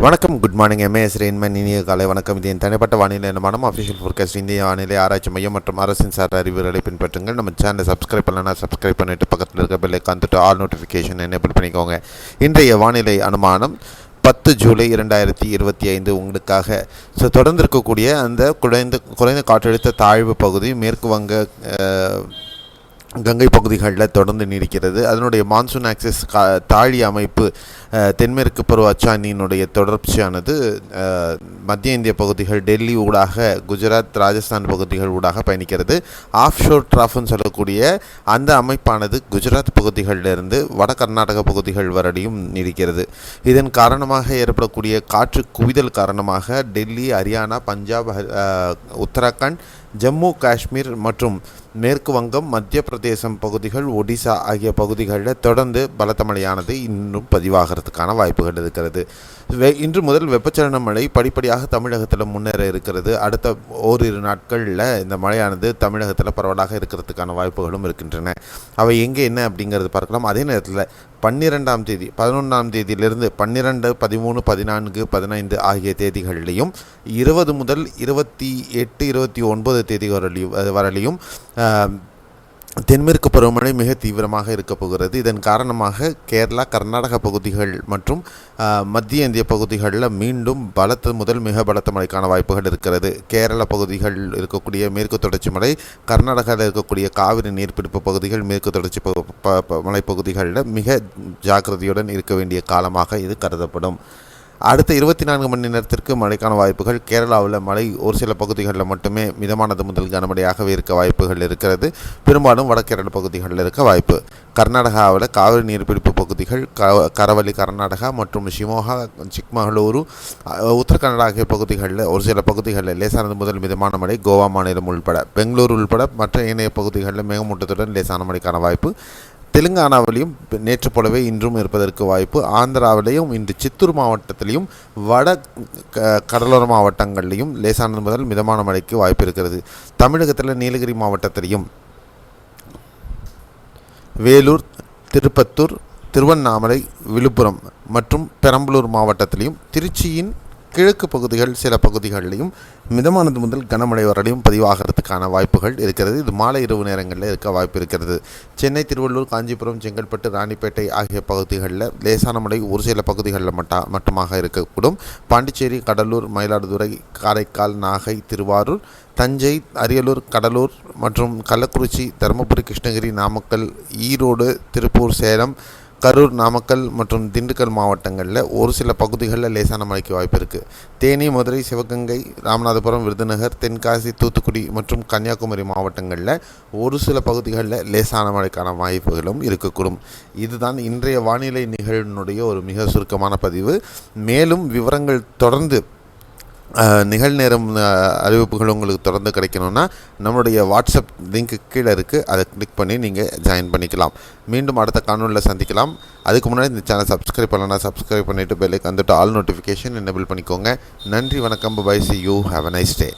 வணக்கம், good morning. MAS Rainman இனிய காலை வணக்கம். இது என் தனிப்பட்ட வானிலை நிலமானம் அஃபிஷியல் ஃபோர்காஸ்ட் இந்திய வானிலை ஆராய்ச்சி மையம் மற்றும் அரசின் சார் அறிவுரைகளை பின்பற்றுங்கள். நம்ம சேனலை சப்ஸ்கிரைப் பண்ணலன்னா சப்ஸ்கிரைப் பண்ணிவிட்டு பக்கத்தில் இருக்க பெல்லை காந்துட்டு ஆல் நோட்டிஃபிகேஷன் எனேபிள் பண்ணிக்கோங்க. இன்றைய வானிலை அனுமானம் 10 ஜூலை 2025 உங்களுக்காக. தொடர்ந்து இருக்கக்கூடிய அந்த குறைந்த காற்றழுத்த தாழ்வு பகுதி மேற்கு வங்க கங்கை பகுதிகளில் தொடர்ந்து நீடிக்கிறது. அதனுடைய மான்சூன் ஆக்சிஸ் தாழி அமைப்பு தென்மேற்கு பருவ அச்சாணியினுடைய தொடர்ச்சியானது மத்திய இந்திய பகுதிகள் டெல்லி ஊடாக குஜராத் ராஜஸ்தான் பகுதிகள் ஊடாக பயணிக்கிறது. ஆஃப் ஷோர் ட்ராஃப்னு சொல்லக்கூடிய அந்த அமைப்பானது குஜராத் பகுதிகளிலிருந்து வட கர்நாடக பகுதிகள் வரையும் நீடிக்கிறது. இதன் காரணமாக ஏற்படக்கூடிய காற்று குவிதல் காரணமாக டெல்லி, ஹரியானா, பஞ்சாப், உத்தராகண்ட், ஜம்மு காஷ்மீர் மற்றும் மேற்கு வங்கம், மத்திய பிரதேசம் பகுதிகள், ஒடிசா ஆகிய பகுதிகளில் தொடர்ந்து பலத்த மழையானது இன்னும் பதிவாகிறதுக்கான வாய்ப்புகள் இருக்கிறது. இன்று முதல் வெப்பச்சலன மழை படிப்படியாக தமிழகத்தில் முன்னேற இருக்கிறது. அடுத்த ஓரிரு நாட்களில் இந்த மழையானது தமிழகத்தில் பரவலாக இருக்கிறதுக்கான வாய்ப்புகளும் இருக்கின்றன. அவை எங்கே என்ன அப்படிங்கிறது பார்க்கலாம். அதே நேரத்தில் 12ஆம் தேதி 11ஆம் தேதியிலிருந்து 12, 13, 14, 15 ஆகிய தேதிகளிலையும் 20 முதல் 28, 29 தேதி வரலையும் தென்மேற்கு பருவமழை மிக தீவிரமாக இருக்கப் போகிறது. இதன் காரணமாக கேரளா, கர்நாடக பகுதிகள் மற்றும் மத்திய இந்திய பகுதிகளில் மீண்டும் பலத்த முதல் மிக பலத்த மழைக்கான வாய்ப்புகள் இருக்கிறது. கேரள பகுதிகள் இருக்கக்கூடிய மேற்கு தொடர்ச்சி மலை, கர்நாடகாவில் இருக்கக்கூடிய காவிரி நீர்பிடிப்பு பகுதிகள், மேற்கு தொடர்ச்சி மலைப்பகுதிகளில் மிக ஜாக்கிரதையுடன் இருக்க வேண்டிய காலமாக இது கருதப்படும். அடுத்த 24 மணி நேரத்திற்கு மழைக்கான வாய்ப்புகள். கேரளாவில் மழை ஒரு சில பகுதிகளில் மட்டுமே மிதமானது முதல் கனமழையாகவே இருக்க வாய்ப்புகள் இருக்கிறது. பெரும்பாலும் வடகேரள பகுதிகளில் இருக்க வாய்ப்பு. கர்நாடகாவில் காவிரி நீர்பிடிப்பு பகுதிகள், கரவலி கர்நாடகா மற்றும் ஷிமோகா, சிக்மகளூரு, உத்தரகன்னடா ஆகிய பகுதிகளில் ஒரு சில பகுதிகளில் லேசானது முதல் மிதமான மழை. கோவா மாநிலம் உள்பட, பெங்களூரு உள்பட மற்ற ஏனைய பகுதிகளில் மேகமூட்டத்துடன் லேசான மழைக்கான வாய்ப்பு. தெலுங்கானாவிலையும் நேற்று போலவே இன்றும் இருப்பதற்கு வாய்ப்பு. ஆந்திராவிலையும் இன்று சித்தூர் மாவட்டத்திலையும் வட கடலோர மாவட்டங்களிலையும் லேசானது முதல் மிதமான மழைக்கு வாய்ப்பு இருக்கிறது. தமிழகத்தில் நீலகிரி மாவட்டத்திலையும் வேலூர், திருப்பத்தூர், திருவண்ணாமலை, விழுப்புரம் மற்றும் பெரம்பலூர் மாவட்டத்திலையும் திருச்சியின் கிழக்கு பகுதிகள் சில பகுதிகளிலையும் மிதமானது முதல் கனமழை வரலையும் பதிவாகிறதுக்கான வாய்ப்புகள் இருக்கிறது. இது மாலை இரவு நேரங்களில் இருக்க வாய்ப்பு இருக்கிறது. சென்னை, திருவள்ளூர், காஞ்சிபுரம், செங்கல்பட்டு, ராணிப்பேட்டை ஆகிய பகுதிகளில் லேசான மழை ஒரு சில பகுதிகளில் மட்டுமாக இருக்கக்கூடும். பாண்டிச்சேரி, கடலூர், மயிலாடுதுறை, காரைக்கால், நாகை, திருவாரூர், தஞ்சை, அரியலூர், கடலூர் மற்றும் கள்ளக்குறிச்சி, தருமபுரி, கிருஷ்ணகிரி, நாமக்கல், ஈரோடு, திருப்பூர், சேலம், கரூர், நாமக்கல் மற்றும் திண்டுக்கல் மாவட்டங்களில் ஒரு சில பகுதிகளில் லேசான மழைக்கு வாய்ப்பு இருக்குது. தேனி, மதுரை, சிவகங்கை, ராமநாதபுரம், விருதுநகர், தென்காசி, தூத்துக்குடி மற்றும் கன்னியாகுமரி மாவட்டங்களில் ஒரு சில பகுதிகளில் லேசான மழைக்கான வாய்ப்புகளும் இருக்கக்கூடும். இதுதான் இன்றைய வானிலை நிகழ்வினுடைய ஒரு மிக சுருக்கமான பதிவு. மேலும் விவரங்கள் தொடர்ந்து நிகழ்நேரம் அறிவிப்புகள் உங்களுக்கு தொடர்ந்து கிடைக்கணும்னா நம்மளுடைய வாட்ஸ்அப் லிங்க்கு கீழே இருக்குது. அதை கிளிக் பண்ணி நீங்கள் ஜாயின் பண்ணிக்கலாம். மீண்டும் அடுத்த காணொலியில் சந்திக்கலாம். அதுக்கு முன்னாடி இந்த சேனல் சப்ஸ்கிரைப் பண்ணலன்னா சப்ஸ்கிரைப் பண்ணிவிட்டு பெல்லைக்கு வந்துட்டு ஆல் நோட்டிஃபிகேஷன் எனேபிள் பண்ணிக்கோங்க. நன்றி, வணக்கம், bye, see you, have a nice day.